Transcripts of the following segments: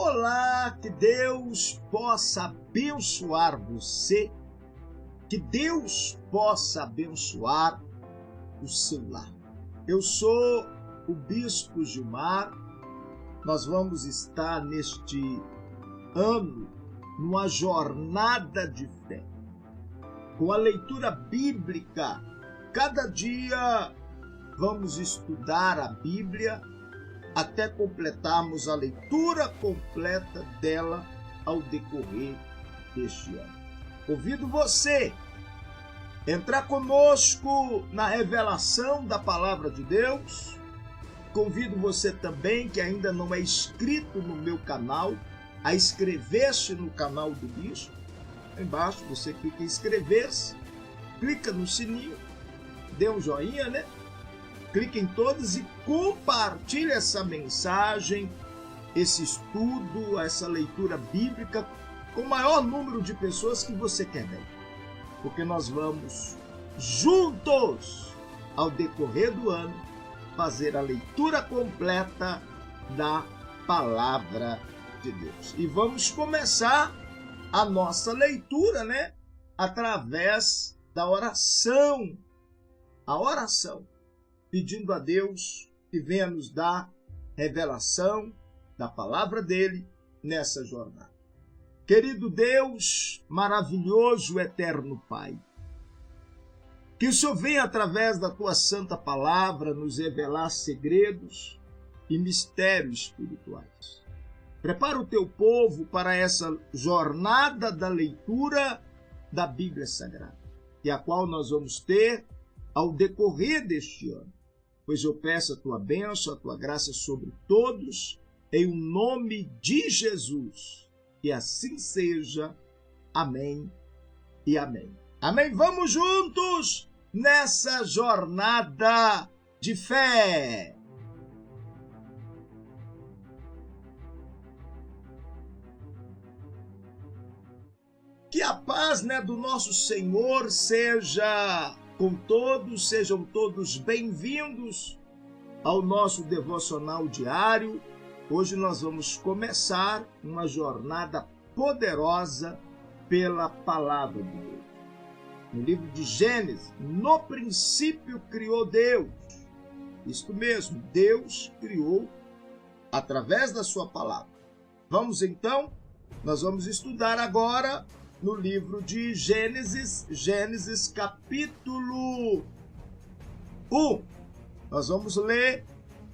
Olá, que Deus possa abençoar você, que Deus possa abençoar o seu lar. Eu sou o Bispo Gilmar. Nós vamos estar neste ano numa jornada de fé, com a leitura bíblica. Cada dia vamos estudar a Bíblia até completarmos a leitura completa dela ao decorrer deste ano. Convido você a entrar conosco na revelação da Palavra de Deus. Convido você também, que ainda não é inscrito no meu canal, a inscrever-se no canal do Bispo. Embaixo você clica em inscrever-se, clica no sininho, dê um joinha, né? Clique em todos e compartilhe essa mensagem, esse estudo, essa leitura bíblica com o maior número de pessoas que você quer ver. Porque nós vamos juntos, ao decorrer do ano, fazer a leitura completa da Palavra de Deus. E vamos começar a nossa leitura, né? Através da oração. A oração. Pedindo a Deus que venha nos dar revelação da palavra dele nessa jornada. Querido Deus, maravilhoso, eterno Pai, que o Senhor venha através da tua santa palavra nos revelar segredos e mistérios espirituais. Prepara o teu povo para essa jornada da leitura da Bíblia Sagrada, e a qual nós vamos ter ao decorrer deste ano. Pois eu peço a tua bênção, a tua graça sobre todos, em o nome de Jesus. Que assim seja. Amém e amém. Amém? Vamos juntos nessa jornada de fé. Que a paz, do nosso Senhor seja com todos, sejam todos bem-vindos ao nosso devocional diário. Hoje nós vamos começar uma jornada poderosa pela palavra de Deus. No livro de Gênesis, no princípio criou Deus. Isto mesmo, Deus criou através da sua palavra. Vamos então, nós vamos estudar agora no livro de Gênesis capítulo 1. Nós vamos ler,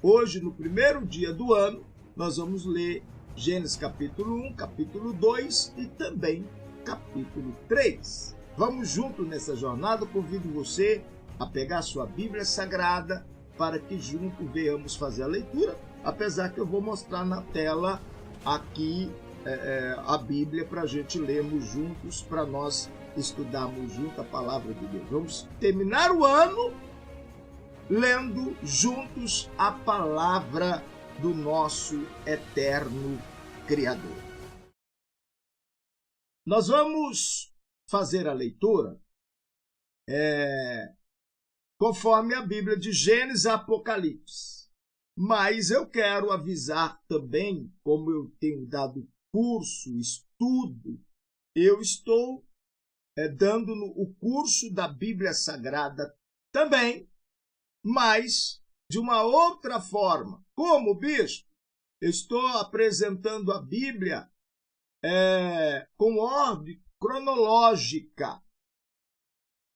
hoje no primeiro dia do ano, nós vamos ler Gênesis capítulo 1, capítulo 2 e também capítulo 3. Vamos junto nessa jornada, convido você a pegar a sua Bíblia Sagrada para que junto venhamos fazer a leitura, apesar que eu vou mostrar na tela aqui a Bíblia para a gente lermos juntos, para nós estudarmos junto a palavra de Deus. Vamos terminar o ano lendo juntos a palavra do nosso eterno Criador. Nós vamos fazer a leitura conforme a Bíblia de Gênesis a Apocalipse. Mas eu quero avisar também, como eu tenho dado curso, estudo, eu estou dando o curso da Bíblia Sagrada também, mas de uma outra forma. Como, bispo? Eu estou apresentando a Bíblia com ordem cronológica,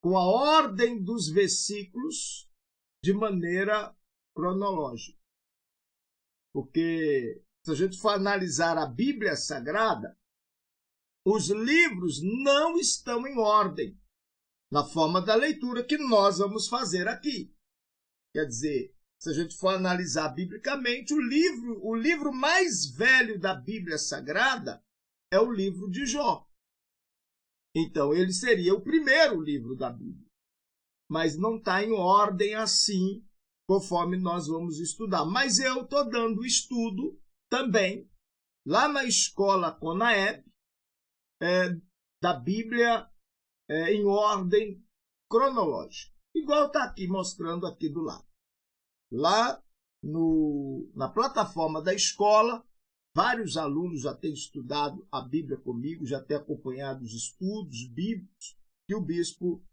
com a ordem dos versículos de maneira cronológica. Porque se a gente for analisar a Bíblia Sagrada, os livros não estão em ordem na forma da leitura que nós vamos fazer aqui. Quer dizer, se a gente for analisar biblicamente, o livro mais velho da Bíblia Sagrada é o livro de Jó. Então, ele seria o primeiro livro da Bíblia. Mas não está em ordem assim, conforme nós vamos estudar. Mas eu estou dando estudo também, lá na escola Conaeb, da Bíblia em ordem cronológica. Igual está aqui, mostrando aqui do lado. Lá na plataforma da escola, Vários alunos já têm estudado a Bíblia comigo, já têm acompanhado os estudos bíblicos que o bispo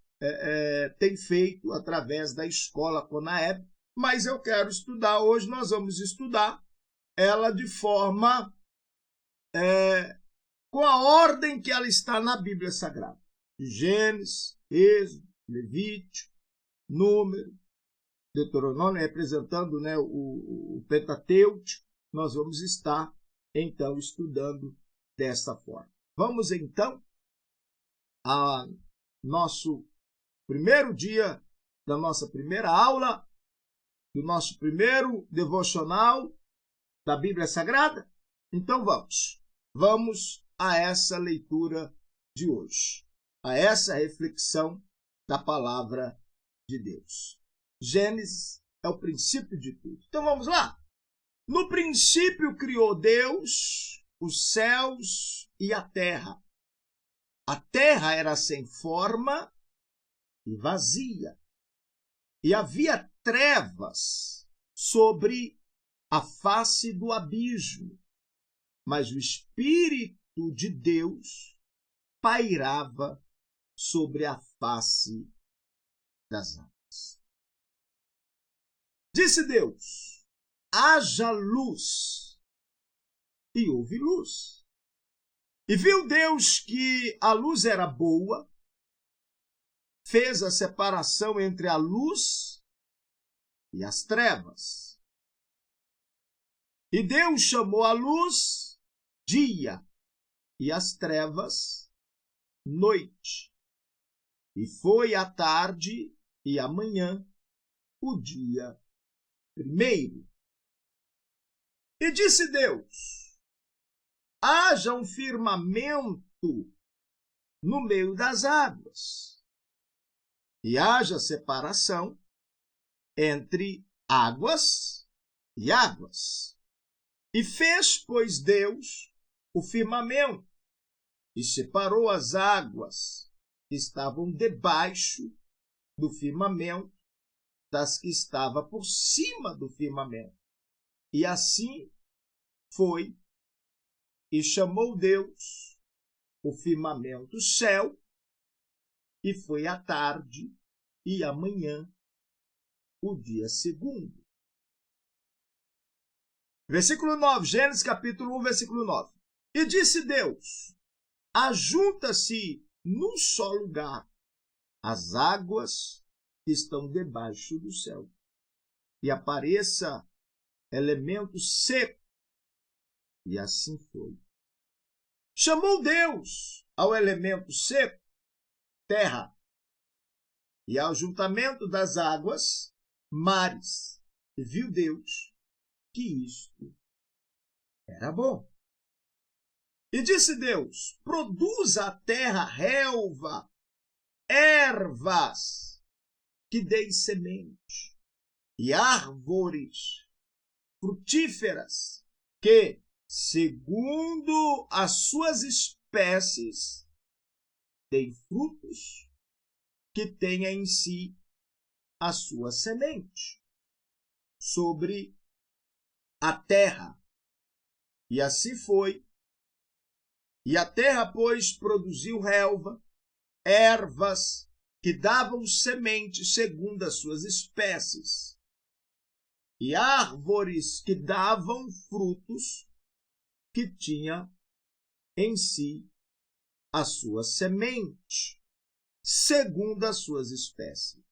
tem feito através da escola Conaeb, mas eu quero estudar, hoje nós vamos estudar ela de forma com a ordem que ela está na Bíblia Sagrada. Gênesis, Êxodo, Levítico, Número, Deuteronômio, representando, né, o Pentateuco, nós vamos estar, então, estudando dessa forma. Vamos, então, a nosso primeiro dia da nossa primeira aula, do nosso primeiro devocional da Bíblia Sagrada? Então, vamos a essa leitura de hoje, a essa reflexão da palavra de Deus. Gênesis é o princípio de tudo. Então vamos lá. No princípio criou Deus os céus e a terra. A terra era sem forma e vazia, e havia trevas sobre a face do abismo, mas o Espírito de Deus pairava sobre a face das águas. Disse Deus: haja luz, e houve luz. E viu Deus que a luz era boa, fez a separação entre a luz e as trevas. E Deus chamou a luz dia e as trevas noite. E foi a tarde e a manhã o dia primeiro. E disse Deus: haja um firmamento no meio das águas, e haja separação entre águas e águas. E fez, pois, Deus o firmamento, e separou as águas que estavam debaixo do firmamento das que estavam por cima do firmamento. E assim foi, e chamou Deus o firmamento céu, e foi a tarde e a manhã o dia segundo. Versículo 9, Gênesis capítulo 1, versículo 9. E disse Deus: ajunta-se num só lugar as águas que estão debaixo do céu, e apareça elemento seco. E assim foi. Chamou Deus ao elemento seco terra, e ao juntamento das águas mares. E viu Deus que isto era bom. E disse Deus: produza a terra relva, ervas que deem semente, e árvores frutíferas que, segundo as suas espécies, deem frutos que tenha em si a sua semente sobre a terra. E assim foi. E a terra, pois, produziu relva, ervas que davam semente segundo as suas espécies, e árvores que davam frutos que tinha em si a sua semente, segundo as suas espécies.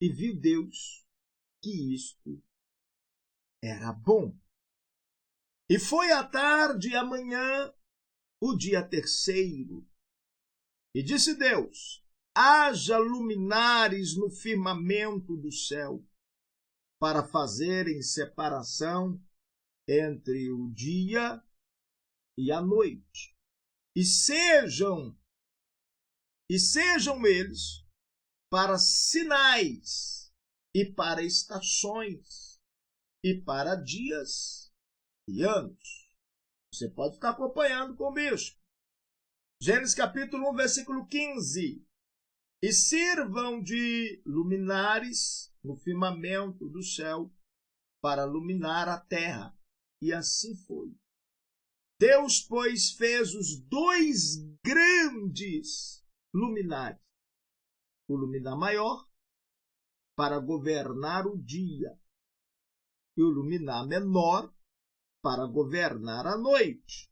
E viu Deus que isto era bom. E foi a tarde e a manhã o dia terceiro. E disse Deus: haja luminares no firmamento do céu, para fazerem separação entre o dia e a noite. E sejam eles para sinais, e para estações, e para dias e anos. Você pode estar acompanhando com o bispo. Gênesis capítulo 1, versículo 15. E sirvam de luminares no firmamento do céu para iluminar a terra. E assim foi. Deus, pois, fez os dois grandes luminares, o luminar maior para governar o dia e o luminar menor para governar a noite.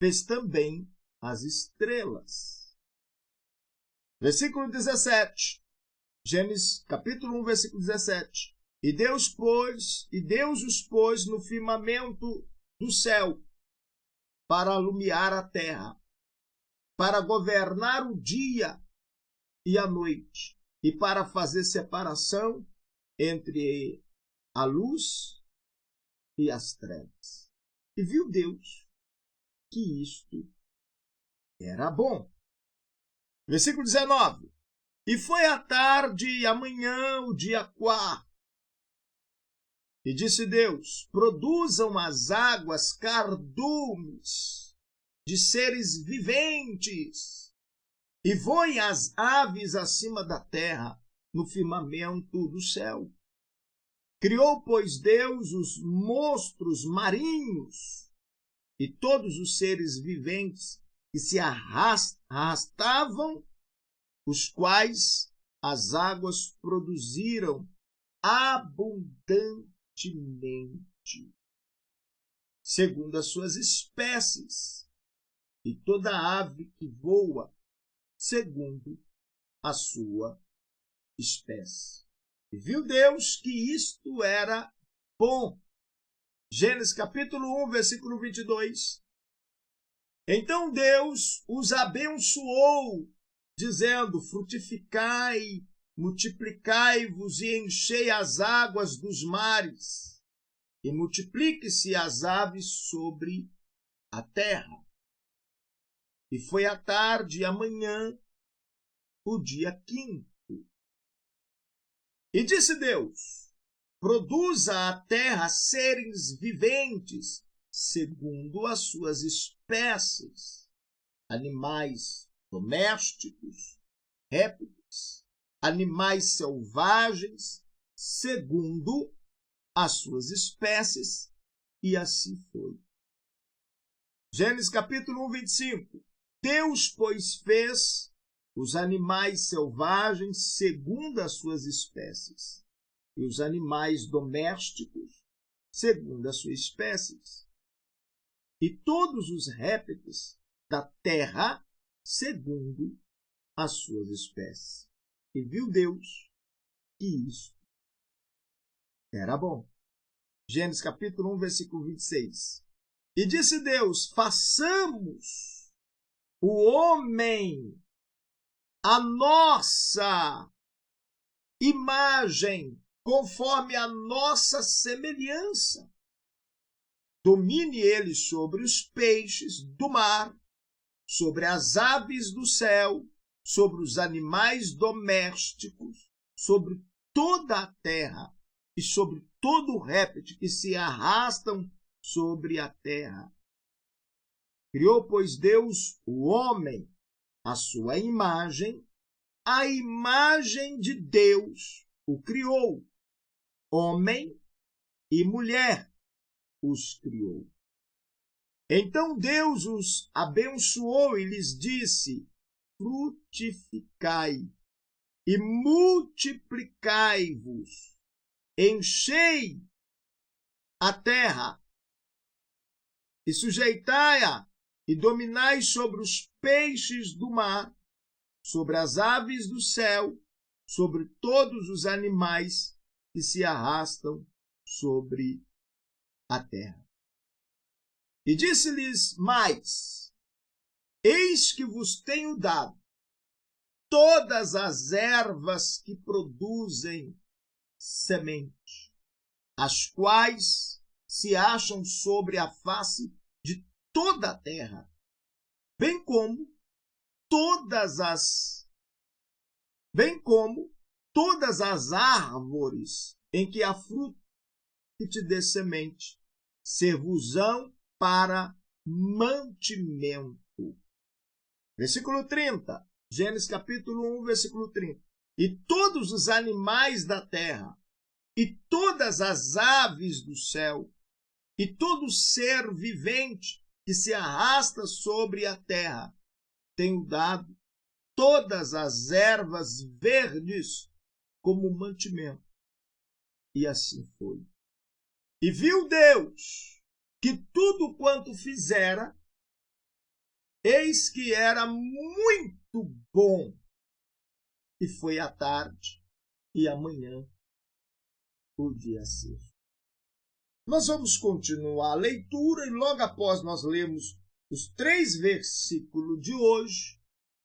Fez também as estrelas. Versículo 17. Gênesis capítulo 1, versículo 17. E Deus os pôs no firmamento do céu para alumiar a terra, para governar o dia e a noite, e para fazer separação entre a luz e as trevas. E viu Deus que isto era bom. Versículo 19. E foi a tarde e amanhã o dia 4. E disse Deus: produzam as águas cardumes de seres viventes, e voem as aves acima da terra, no firmamento do céu. Criou, pois, Deus os monstros marinhos e todos os seres viventes que se arrastavam, os quais as águas produziram abundantemente, segundo as suas espécies, e toda ave que voa, segundo a sua espécie. E viu Deus que isto era bom. Gênesis capítulo 1, versículo 22. Então Deus os abençoou, dizendo: frutificai, multiplicai-vos e enchei as águas dos mares, e multiplique-se as aves sobre a terra. E foi a tarde e amanhã o dia 5. E disse Deus: produza a terra seres viventes, segundo as suas espécies, animais domésticos, répteis, animais selvagens, segundo as suas espécies, e assim foi. Gênesis capítulo 1, 25. Deus, pois, fez os animais selvagens segundo as suas espécies, e os animais domésticos segundo as suas espécies, e todos os répteis da terra segundo as suas espécies. E viu Deus que isso era bom. Gênesis capítulo 1, versículo 26. E disse Deus: façamos o homem a nossa imagem, conforme a nossa semelhança. Domine ele sobre os peixes do mar, sobre as aves do céu, sobre os animais domésticos, sobre toda a terra e sobre todo o réptil que se arrastam sobre a terra. Criou, pois, Deus o homem, a sua imagem, a imagem de Deus o criou. Homem e mulher os criou. Então Deus os abençoou e lhes disse: frutificai e multiplicai-vos, enchei a terra e sujeitai-a, e dominai sobre os peixes do mar, sobre as aves do céu, sobre todos os animais que se arrastam sobre a terra. E disse-lhes mais: eis que vos tenho dado todas as ervas que produzem semente, as quais se acham sobre a face de toda a terra, bem como todas as árvores em que há fruto que te dê semente, ser-vos-ão para mantimento. Versículo 30. Gênesis capítulo 1, versículo 30. E todos os animais da terra, e todas as aves do céu, e todo ser vivente que se arrasta sobre a terra. Tenho dado todas as ervas verdes como mantimento. E assim foi. E viu Deus que tudo quanto fizera, eis que era muito bom. E foi a tarde e amanhã o dia sexto. Nós vamos continuar a leitura e logo após nós lermos os 3 versículos de hoje,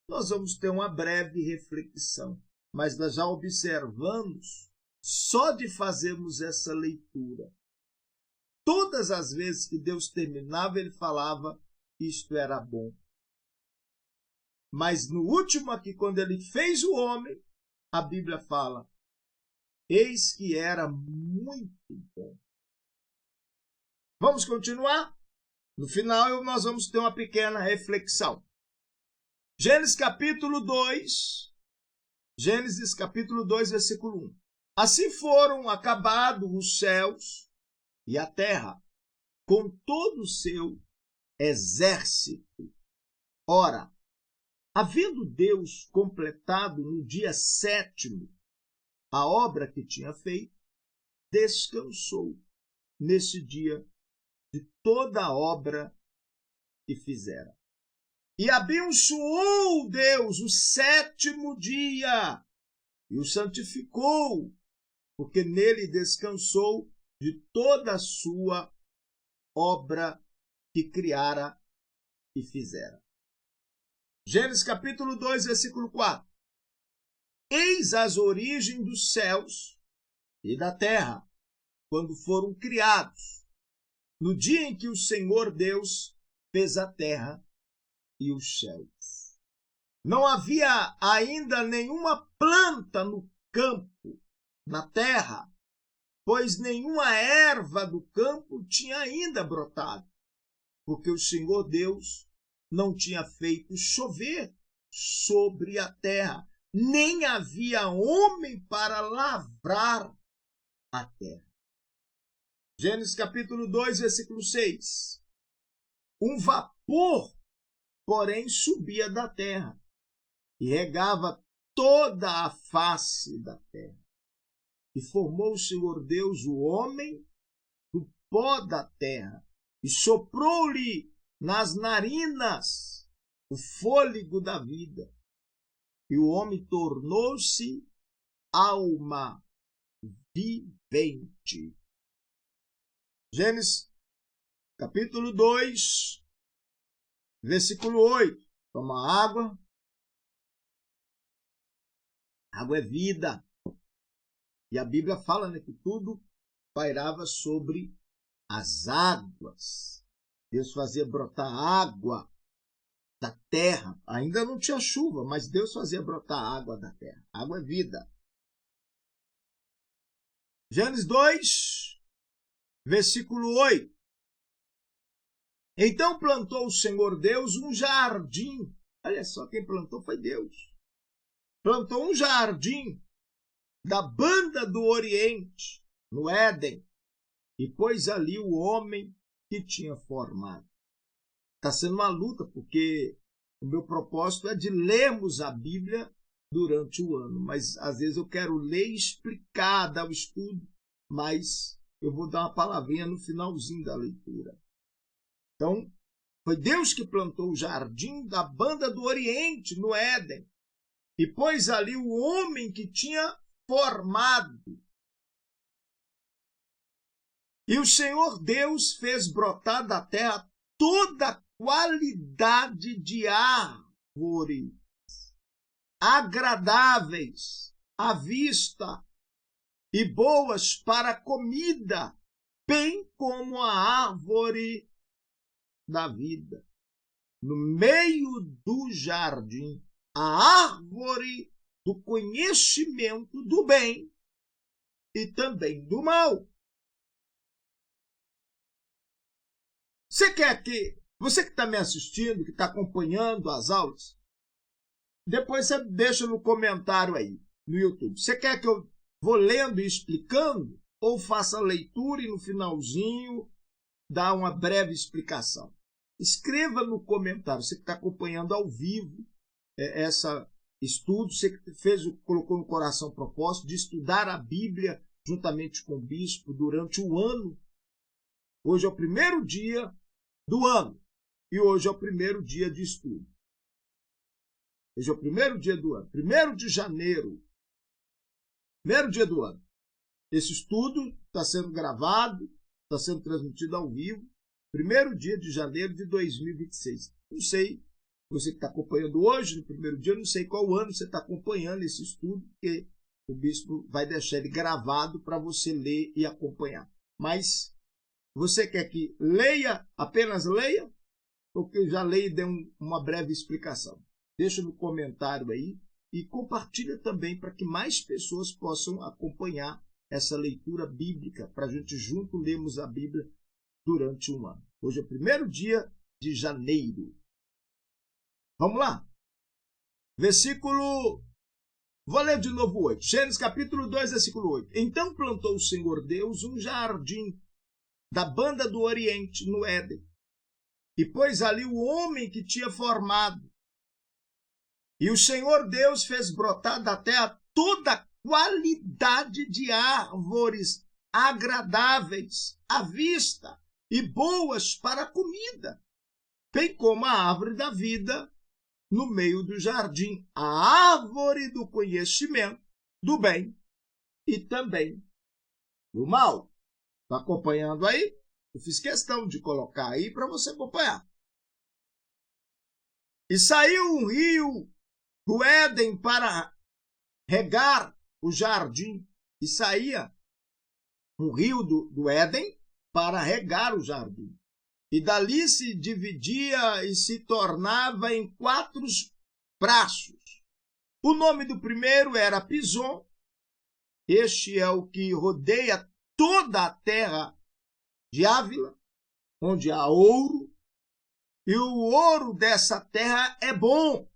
nós vamos ter uma breve reflexão. Mas nós já observamos, só de fazermos essa leitura, todas as vezes que Deus terminava, ele falava, isto era bom. Mas no último aqui, quando ele fez o homem, a Bíblia fala, eis que era muito bom. Vamos continuar? No final, nós vamos ter uma pequena reflexão. Gênesis capítulo 2, versículo 1. Assim foram acabados os céus e a terra, com todo o seu exército. Ora, havendo Deus completado no dia 7º a obra que tinha feito, descansou nesse dia de toda a obra que fizera. E abençoou Deus o 7º dia e o santificou, porque nele descansou de toda a sua obra que criara e fizera. Gênesis capítulo 2, versículo 4. Eis as origens dos céus e da terra, quando foram criados, no dia em que o Senhor Deus fez a terra e os céus. Não havia ainda nenhuma planta no campo, na terra, pois nenhuma erva do campo tinha ainda brotado, porque o Senhor Deus não tinha feito chover sobre a terra, nem havia homem para lavrar a terra. Gênesis capítulo 2, versículo 6. Um vapor, porém, subia da terra e regava toda a face da terra. E formou o Senhor Deus o homem do pó da terra e soprou-lhe nas narinas o fôlego da vida. E o homem tornou-se alma vivente. Gênesis capítulo 2, versículo 8. Toma água. Água é vida. E a Bíblia fala, né, que tudo pairava sobre as águas. Deus fazia brotar água da terra. Ainda não tinha chuva, mas Deus fazia brotar água da terra. Água é vida. Gênesis 2, versículo 8. Então plantou o Senhor Deus um jardim. Olha só, quem plantou foi Deus. Plantou um jardim da banda do Oriente, no Éden, e pôs ali o homem que tinha formado. Está sendo uma luta, porque o meu propósito é de lermos a Bíblia durante o ano, mas às vezes eu quero ler e explicar, dar o estudo, mas eu vou dar uma palavrinha no finalzinho da leitura. Então, foi Deus que plantou o jardim da banda do Oriente, no Éden, e pôs ali o homem que tinha formado. E o Senhor Deus fez brotar da terra toda qualidade de árvores agradáveis à vista e boas para comida, bem como a árvore da vida. No meio do jardim, a árvore do conhecimento do bem e também do mal. Você que está me assistindo, que está acompanhando as aulas, depois você deixa no comentário aí, no YouTube. Você quer que eu vou lendo e explicando, ou faça a leitura e no finalzinho dá uma breve explicação? escreva no comentário. Você que está acompanhando ao vivo essa estudo, você que colocou no coração o propósito de estudar a Bíblia juntamente com o bispo durante o ano. Hoje é o primeiro dia do ano e hoje é o primeiro dia de estudo. Hoje é o primeiro dia do ano, 1º de janeiro, primeiro dia do ano. Esse estudo está sendo gravado, está sendo transmitido ao vivo, 1º dia de janeiro de 2026. Não sei, você que está acompanhando hoje, no primeiro dia, não sei qual ano você está acompanhando esse estudo, porque o bispo vai deixar ele gravado para você ler e acompanhar. Mas você quer que leia, apenas leia, ou que eu já leia e dê uma breve explicação? Deixa no comentário aí e compartilha também para que mais pessoas possam acompanhar essa leitura bíblica, para a gente junto lermos a Bíblia durante um ano. Hoje é o 1º dia de janeiro. Vamos lá? Vou ler de novo 8. Gênesis capítulo 2, versículo 8. Então plantou o Senhor Deus um jardim da banda do Oriente, no Éden, e pôs ali o homem que tinha formado. E o Senhor Deus fez brotar da terra toda qualidade de árvores agradáveis à vista e boas para a comida, bem como a árvore da vida no meio do jardim, a árvore do conhecimento do bem e também do mal. Está acompanhando aí? Eu fiz questão de colocar aí para você acompanhar. E saiu um rio do Éden para regar o jardim. E saía um rio do Éden para regar o jardim. E dali se dividia e se tornava em 4 braços. O nome do primeiro era Pison. Este é o que rodeia toda a terra de Ávila, onde há ouro. E o ouro dessa terra é bom.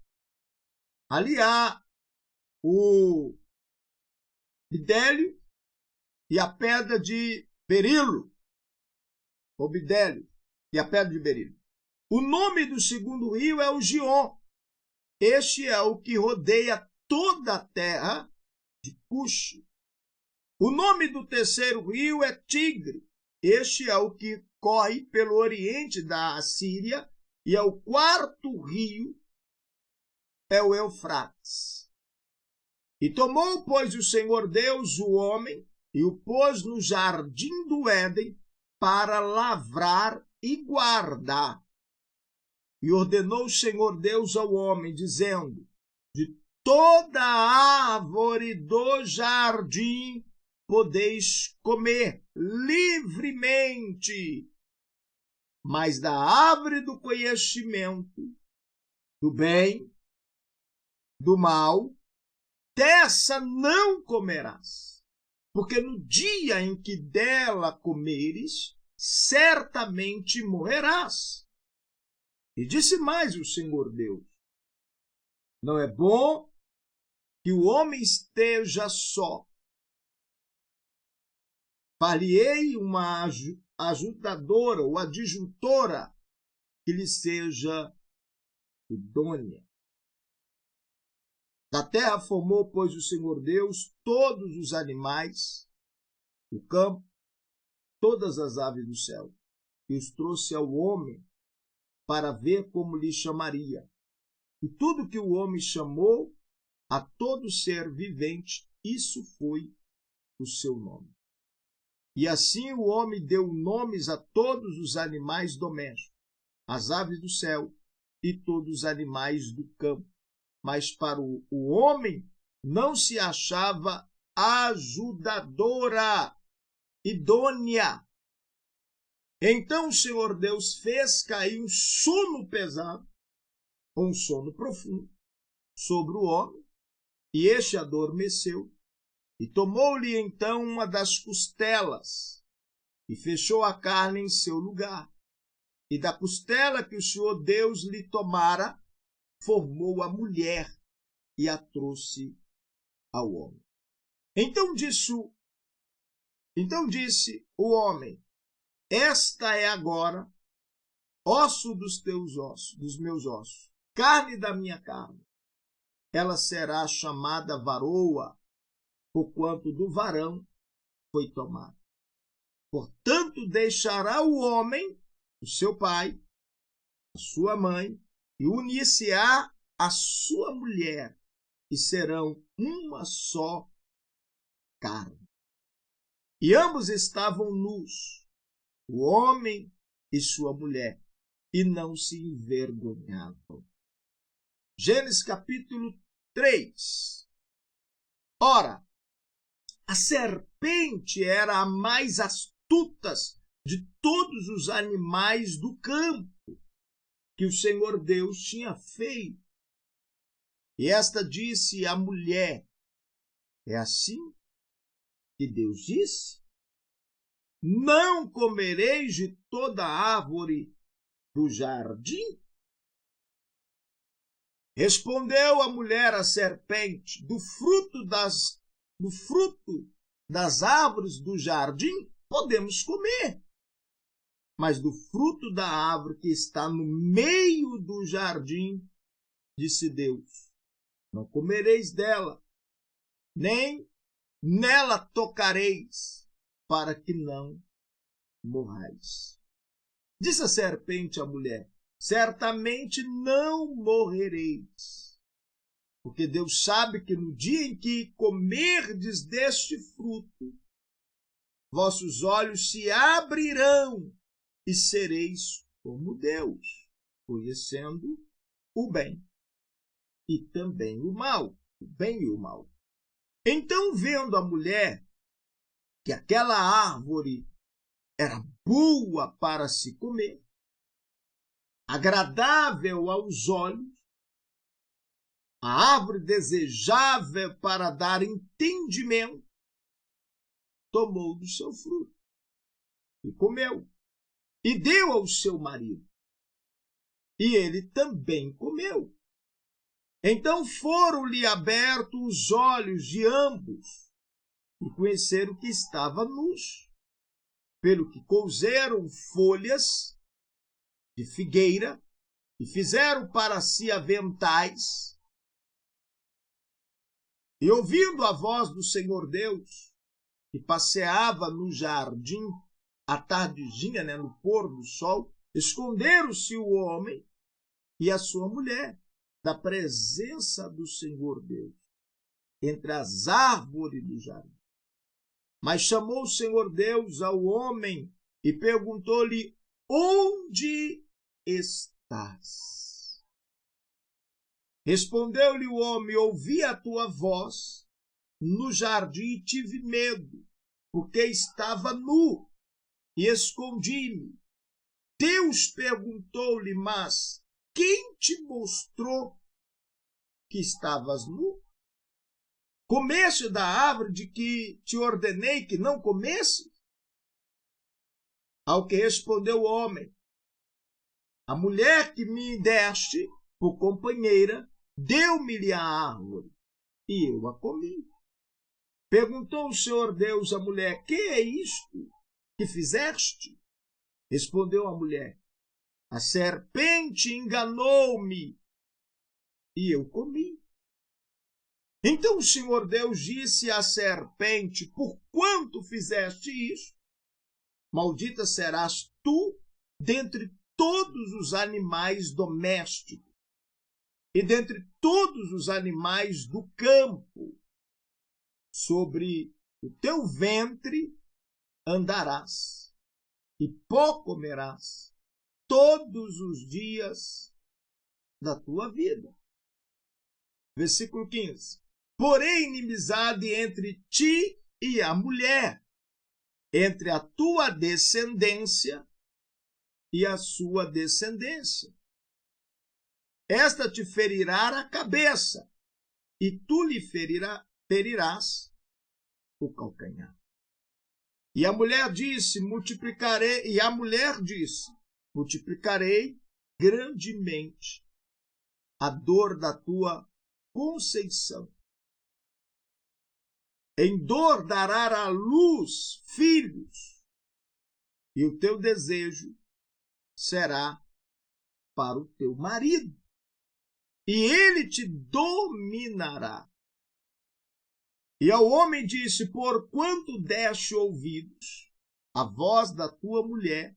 Ali há o bidélio e a pedra de berilo. O bidélio e a pedra de berilo. O nome do segundo rio é o Gion. Este é o que rodeia toda a terra de Cuxi. O nome do terceiro rio é Tigre. Este é o que corre pelo oriente da Assíria. E é o 4º rio, é o Eufrates. E tomou, pois, o Senhor Deus o homem e o pôs no jardim do Éden para lavrar e guardar. E ordenou o Senhor Deus ao homem, dizendo: de toda a árvore do jardim podeis comer livremente, mas da árvore do conhecimento do bem, do mal, dessa não comerás, porque no dia em que dela comeres, certamente morrerás. E disse mais o Senhor Deus: não é bom que o homem esteja só. Far-lhe-ei uma ajudadora ou adjuntora que lhe seja idônea. Da terra formou, pois, o Senhor Deus todos os animais do campo, todas as aves do céu, e os trouxe ao homem para ver como lhe chamaria. E tudo que o homem chamou a todo ser vivente, isso foi o seu nome. E assim o homem deu nomes a todos os animais domésticos, as aves do céu e todos os animais do campo. Mas para o homem não se achava ajudadora idônea. Então o Senhor Deus fez cair um sono pesado, um sono profundo, sobre o homem, e este adormeceu. E tomou-lhe então uma das costelas, e fechou a carne em seu lugar. E da costela que o Senhor Deus lhe tomara, formou a mulher e a trouxe ao homem. Então disse o homem: esta é agora osso dos teus ossos, dos meus ossos, carne da minha carne. Ela será chamada varoa, porquanto do varão foi tomada. Portanto, deixará o homem, o seu pai, a sua mãe, e unir-se-á a sua mulher, e serão uma só carne. E ambos estavam nus, o homem e sua mulher, e não se envergonhavam. Gênesis capítulo 3. Ora, a serpente era a mais astuta de todos os animais do campo que o Senhor Deus tinha feito. E esta disse à mulher: é assim que Deus disse? Não comereis de toda árvore do jardim? Respondeu a mulher à serpente: do fruto das árvores do jardim podemos comer, mas do fruto da árvore que está no meio do jardim, disse Deus, não comereis dela, nem nela tocareis, para que não morrais. Disse a serpente à mulher: certamente não morrereis, porque Deus sabe que no dia em que comerdes deste fruto, vossos olhos se abrirão e sereis como Deus, conhecendo o bem e também o mal, o bem e o mal. Então, vendo a mulher que aquela árvore era boa para se comer, agradável aos olhos, a árvore desejável para dar entendimento, tomou do seu fruto e comeu, e deu ao seu marido, e ele também comeu. Então foram-lhe abertos os olhos de ambos, e conheceram que estava nus, pelo que coseram folhas de figueira e fizeram para si aventais. E ouvindo a voz do Senhor Deus, que passeava no jardim à tardezinha, no pôr do sol, esconderam-se o homem e a sua mulher da presença do Senhor Deus entre as árvores do jardim. Mas chamou o Senhor Deus ao homem e perguntou-lhe: onde estás? Respondeu-lhe o homem: ouvi a tua voz no jardim e tive medo, porque estava nu e escondi-me. Deus perguntou-lhe: mas quem te mostrou que estavas nu? Comeste da árvore de que te ordenei que não comesse? Ao que respondeu o homem: a mulher que me deste por companheira deu-me-lhe a árvore, e eu a comi. Perguntou o Senhor Deus à mulher: que é isto que fizeste? Respondeu a mulher: a serpente enganou-me, e eu comi. Então o Senhor Deus disse à serpente: porquanto fizeste isso, maldita serás tu dentre todos os animais domésticos e dentre todos os animais do campo. Sobre o teu ventre andarás, e pó comerás todos os dias da tua vida. Versículo 15. Porém, inimizade entre ti e a mulher, entre a tua descendência e a sua descendência. Esta te ferirá a cabeça, e tu lhe ferirás o calcanhar. E a mulher disse: multiplicarei grandemente a dor da tua conceição. Em dor dará à luz filhos, e o teu desejo será para o teu marido, e ele te dominará. E ao homem disse: porquanto deste ouvidos à voz da tua mulher,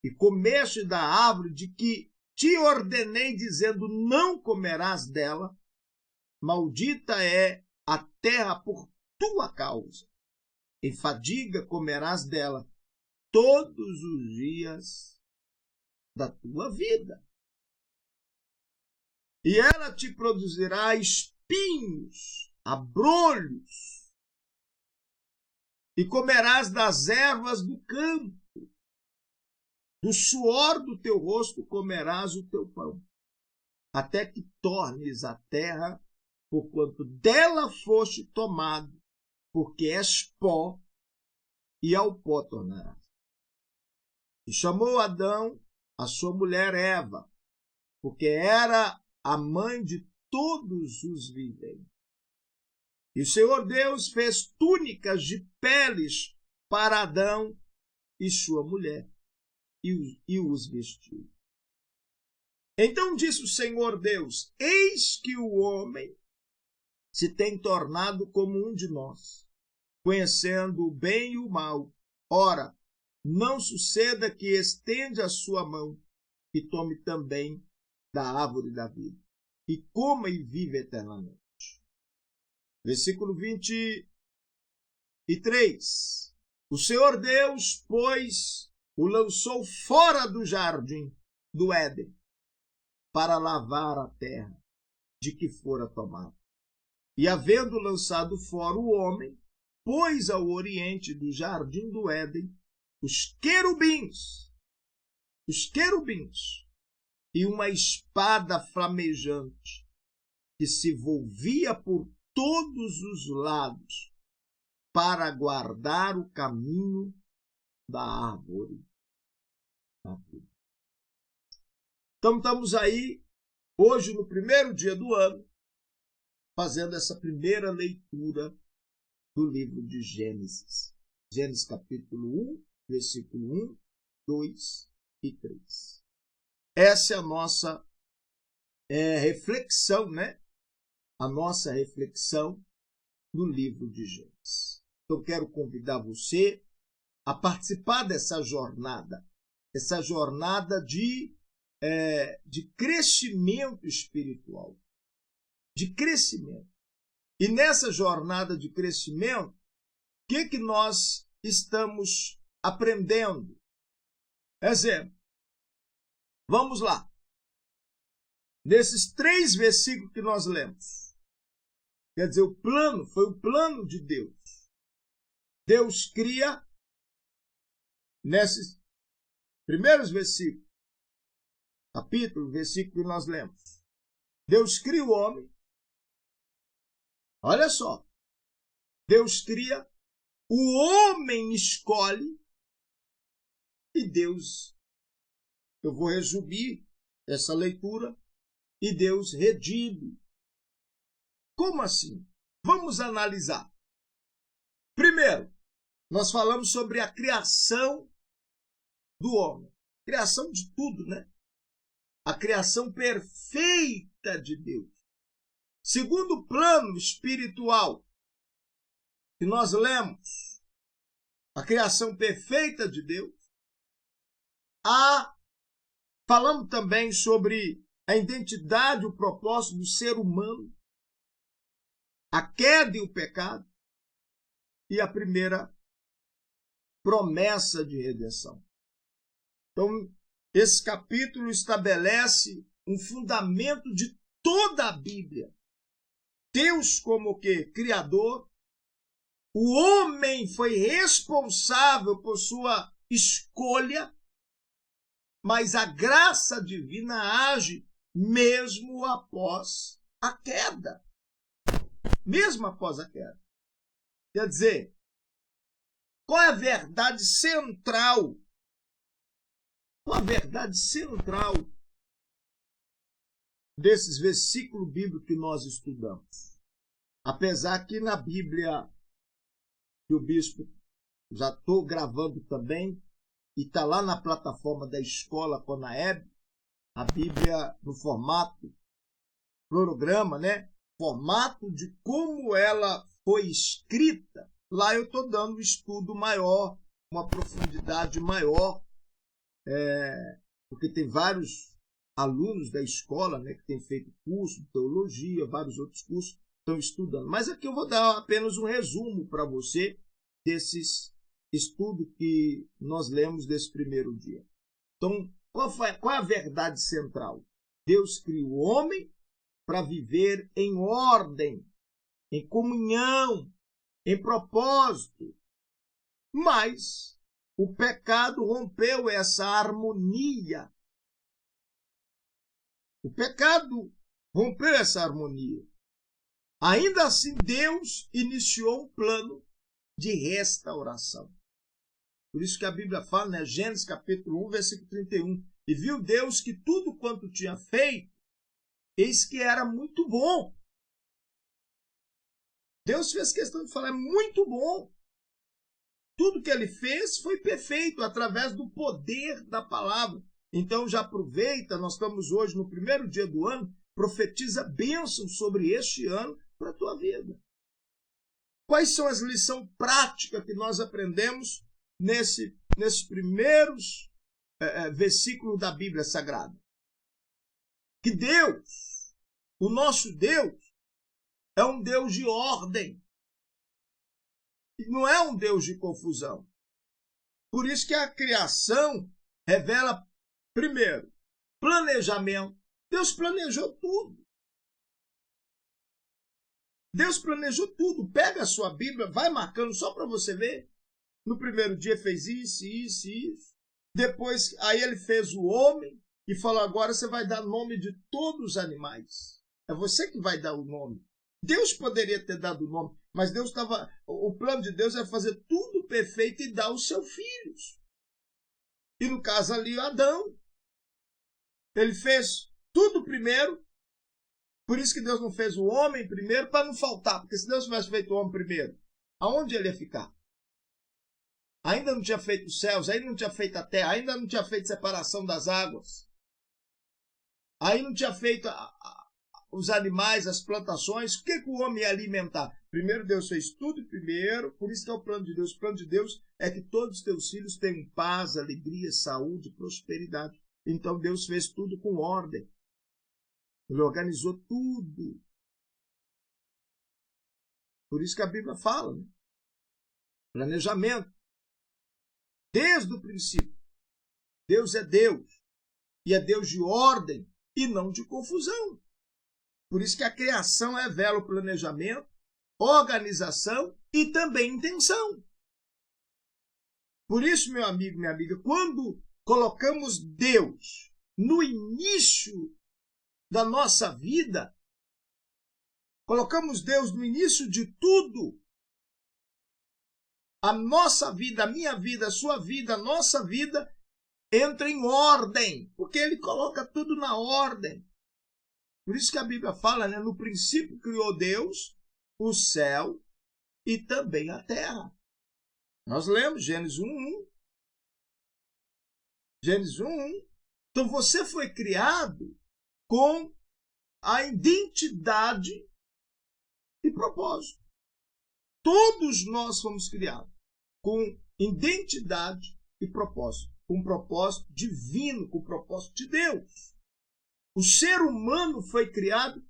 e comeste da árvore de que te ordenei, dizendo: não comerás dela, maldita é a terra por tua causa. Em fadiga comerás dela todos os dias da tua vida. E ela te produzirá espinhos, abrolhos, e comerás das ervas do campo. Do suor do teu rosto comerás o teu pão, até que tornes a terra, porquanto dela foste tomado, porque és pó, e ao pó tornarás. E chamou Adão a sua mulher Eva, porque era a mãe de todos os viventes. E o Senhor Deus fez túnicas de peles para Adão e sua mulher, e os vestiu. Então disse o Senhor Deus: eis que o homem se tem tornado como um de nós, conhecendo o bem e o mal. Ora, não suceda que estende a sua mão e tome também da árvore da vida, e coma e viva eternamente. Versículo 23. O Senhor Deus, pois, o lançou fora do jardim do Éden, para lavar a terra de que fora tomado. E havendo lançado fora o homem, pôs ao oriente do jardim do Éden os querubins, e uma espada flamejante, que se volvia por todos os lados, para guardar o caminho da árvore da vida. Então estamos aí, hoje no primeiro dia do ano, fazendo essa primeira leitura do livro de Gênesis. Gênesis capítulo 1, versículo 1, 2 e 3. Essa é a nossa reflexão, né? A nossa reflexão no livro de Gênesis. Eu quero convidar você a participar dessa jornada de crescimento espiritual, de crescimento. E nessa jornada de crescimento, o que nós estamos aprendendo? Exemplo, vamos lá. Nesses 3 versículos que nós lemos, quer dizer, foi o plano de Deus. Deus cria, nesses primeiros versículos, versículo que nós lemos, Deus cria o homem. Olha só, Deus cria, o homem escolhe, e Deus, eu vou resumir essa leitura, e Deus redime. Como assim? Vamos analisar. Primeiro, nós falamos sobre a criação do homem. Criação de tudo, né? A criação perfeita de Deus. Segundo plano espiritual que nós lemos, a criação perfeita de Deus, falamos também sobre a identidade, o propósito do ser humano, a queda e o pecado, e a primeira promessa de redenção. Então, esse capítulo estabelece um fundamento de toda a Bíblia. Deus como o quê? Criador. O homem foi responsável por sua escolha, mas a graça divina age mesmo após a queda. Mesmo após a queda. Quer dizer, qual é a verdade central? Qual a verdade central desses versículos bíblicos que nós estudamos? Apesar que na Bíblia, que o bispo, já estou gravando também, e está lá na plataforma da Escola Conaeb, a Bíblia no formato cronograma, né? Formato de como ela foi escrita, lá eu estou dando um estudo maior, uma profundidade maior, porque tem vários alunos da escola, né, que têm feito curso de teologia, vários outros cursos, estão estudando. Mas aqui eu vou dar apenas um resumo para você desses estudos que nós lemos desse primeiro dia. Então, qual é a verdade central? Deus criou o homem para viver em ordem, em comunhão, em propósito. Mas o pecado rompeu essa harmonia. O pecado rompeu essa harmonia. Ainda assim, Deus iniciou um plano de restauração. Por isso que a Bíblia fala, né? Gênesis capítulo 1, versículo 31. E viu Deus que tudo quanto tinha feito, eis que era muito bom. Deus fez questão de falar, é muito bom. Tudo que ele fez foi perfeito através do poder da palavra. Então já aproveita, nós estamos hoje no primeiro dia do ano, profetiza bênção sobre este ano para a tua vida. Quais são as lições práticas que nós aprendemos nesses primeiros versículos da Bíblia Sagrada? Que Deus, o nosso Deus, é um Deus de ordem. Não é um Deus de confusão. Por isso que a criação revela, primeiro, planejamento. Deus planejou tudo. Deus planejou tudo. Pega a sua Bíblia, vai marcando só para você ver. No primeiro dia fez isso, isso, isso. Depois, aí ele fez o homem e falou, agora você vai dar nome de todos os animais. É você que vai dar o nome. Deus poderia ter dado o nome, mas o plano de Deus é fazer tudo perfeito e dar os seus filhos. E no caso ali, Adão. Ele fez tudo primeiro. Por isso que Deus não fez o homem primeiro, para não faltar. Porque se Deus tivesse feito o homem primeiro, aonde ele ia ficar? Ainda não tinha feito os céus, ainda não tinha feito a terra, ainda não tinha feito separação das águas. Aí não tinha feito os animais, as plantações. O que o homem ia alimentar? Primeiro Deus fez tudo primeiro, por isso que é o plano de Deus. O plano de Deus é que todos os teus filhos tenham paz, alegria, saúde, prosperidade. Então Deus fez tudo com ordem. Ele organizou tudo. Por isso que a Bíblia fala, né? Planejamento. Desde o princípio. Deus é Deus. E é Deus de ordem e não de confusão. Por isso que a criação revela o planejamento, organização e também intenção. Por isso, meu amigo, minha amiga, quando colocamos Deus no início da nossa vida, colocamos Deus no início de tudo, a nossa vida, a minha vida, a sua vida, a nossa vida entra em ordem, porque Ele coloca tudo na ordem. Por isso que a Bíblia fala, né? No princípio criou Deus o céu e também a terra. Nós lemos Gênesis 1:1. Gênesis 1:1. Então você foi criado com a identidade e propósito. Todos nós fomos criados com identidade e propósito. Com propósito divino, com propósito de Deus. O ser humano foi criado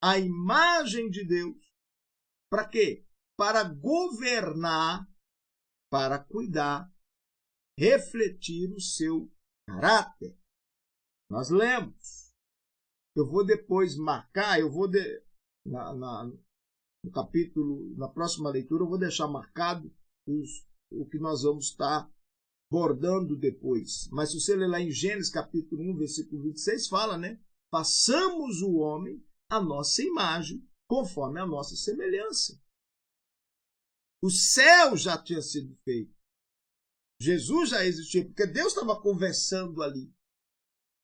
à imagem de Deus. Para quê? Para governar, para cuidar, refletir o seu caráter. Nós lemos. Eu vou depois marcar, no capítulo, na próxima leitura, eu vou deixar marcado o que nós vamos estar abordando depois. Mas se você ler lá em Gênesis capítulo 1, versículo 26, fala, né? Façamos o homem a nossa imagem, conforme a nossa semelhança. O céu já tinha sido feito. Jesus já existia, porque Deus estava conversando ali.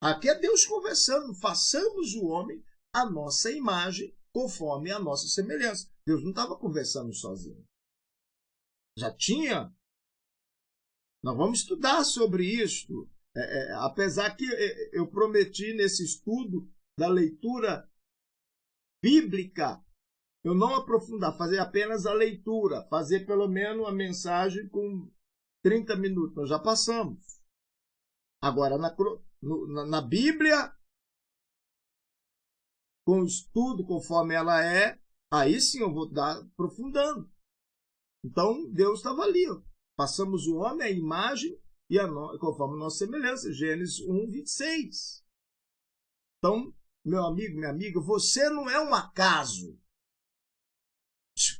Aqui é Deus conversando. Façamos o homem a nossa imagem, conforme a nossa semelhança. Deus não estava conversando sozinho. Já tinha. Nós vamos estudar sobre isso Apesar que eu prometi nesse estudo da leitura bíblica, eu não aprofundar, fazer apenas a leitura, fazer pelo menos a mensagem com 30 minutos. Nós já passamos. Agora, na Bíblia, com o estudo conforme ela é, aí sim eu vou dar aprofundando. Então, Deus estava ali. Ó. Passamos o homem, a imagem, e conforme a nossa semelhança. Gênesis 1, 26. Então, meu amigo, minha amiga, você não é um acaso.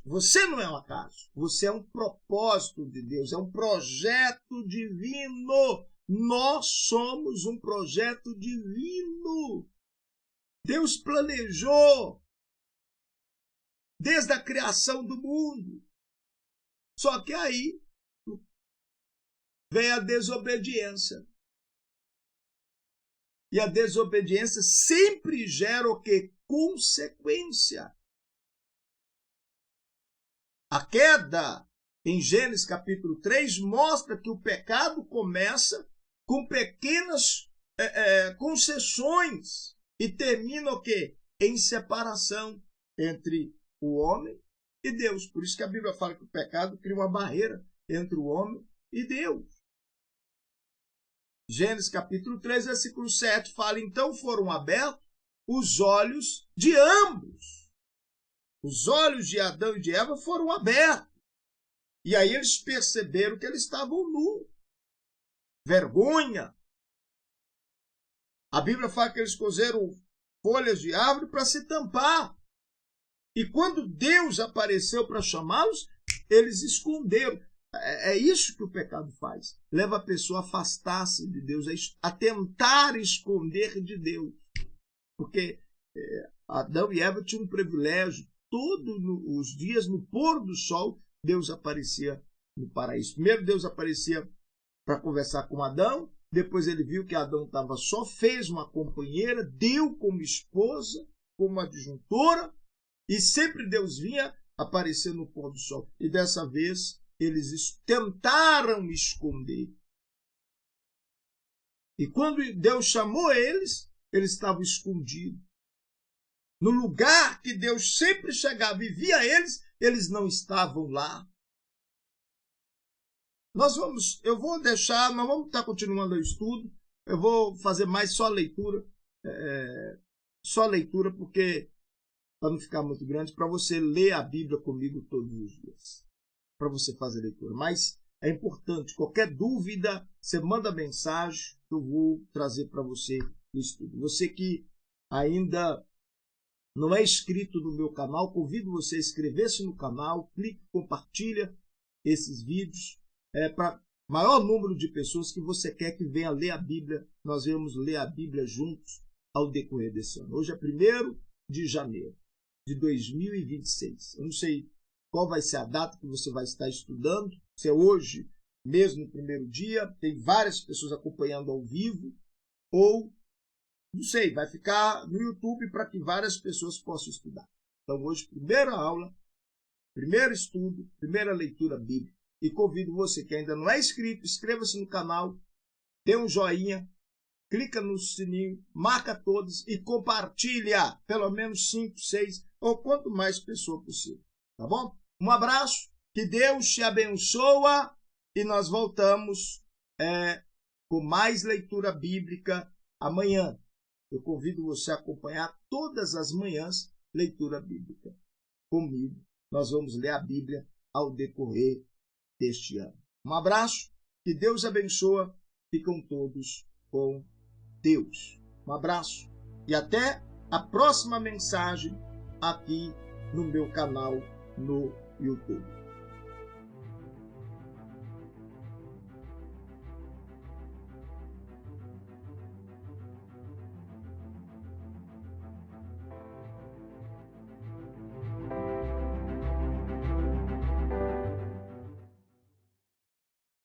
Você não é um acaso. Você é um propósito de Deus, é um projeto divino. Nós somos um projeto divino. Deus planejou desde a criação do mundo. Só que aí vem a desobediência. E a desobediência sempre gera o quê? Consequência. A queda, em Gênesis capítulo 3, mostra que o pecado começa com pequenas concessões e termina o quê? Em separação entre o homem e Deus. Por isso que a Bíblia fala que o pecado cria uma barreira entre o homem e Deus. Gênesis capítulo 3, versículo 7 fala: então foram abertos os olhos de ambos. Os olhos de Adão e de Eva foram abertos. E aí eles perceberam que eles estavam nus. Vergonha. A Bíblia fala que eles cozeram folhas de árvore para se tampar. E quando Deus apareceu para chamá-los, eles esconderam. É isso que o pecado faz. Leva a pessoa a afastar-se de Deus, a tentar esconder de Deus. Porque Adão e Eva tinham um privilégio. Todos os dias, no pôr do sol, Deus aparecia no paraíso. Primeiro Deus aparecia para conversar com Adão, depois ele viu que Adão estava só, fez uma companheira, deu como esposa, como adjuntora, e sempre Deus vinha aparecer no pôr do sol. E dessa vez eles tentaram esconder. E quando Deus chamou eles estavam escondidos. No lugar que Deus sempre chegava e via eles não estavam lá. Nós vamos estar continuando o estudo. Eu vou fazer mais só leitura. Só leitura, porque, para não ficar muito grande, para você ler a Bíblia comigo todos os dias. Para você fazer leitura. Mas é importante, qualquer dúvida, você manda mensagem, eu vou trazer para você o estudo. Você que ainda não é inscrito no meu canal, convido você a inscrever-se no canal, clique, compartilha esses vídeos para maior número de pessoas que você quer que venha ler a Bíblia. Nós vamos ler a Bíblia juntos ao decorrer desse ano. Hoje é 1º de janeiro de 2026. Eu não sei qual vai ser a data que você vai estar estudando, se é hoje mesmo no primeiro dia, tem várias pessoas acompanhando ao vivo, ou não sei, vai ficar no YouTube para que várias pessoas possam estudar. Então hoje, primeira aula, primeiro estudo, primeira leitura bíblica. E convido você que ainda não é inscrito, inscreva-se no canal, dê um joinha, clica no sininho, marca todos e compartilha pelo menos 5, 6 ou quanto mais pessoa possível. Tá bom? Um abraço, que Deus te abençoa e nós voltamos com mais leitura bíblica amanhã. Eu convido você a acompanhar todas as manhãs leitura bíblica comigo. Nós vamos ler a Bíblia ao decorrer deste ano. Um abraço, que Deus abençoa. Ficam todos com Deus. Um abraço e até a próxima mensagem aqui no meu canal no YouTube.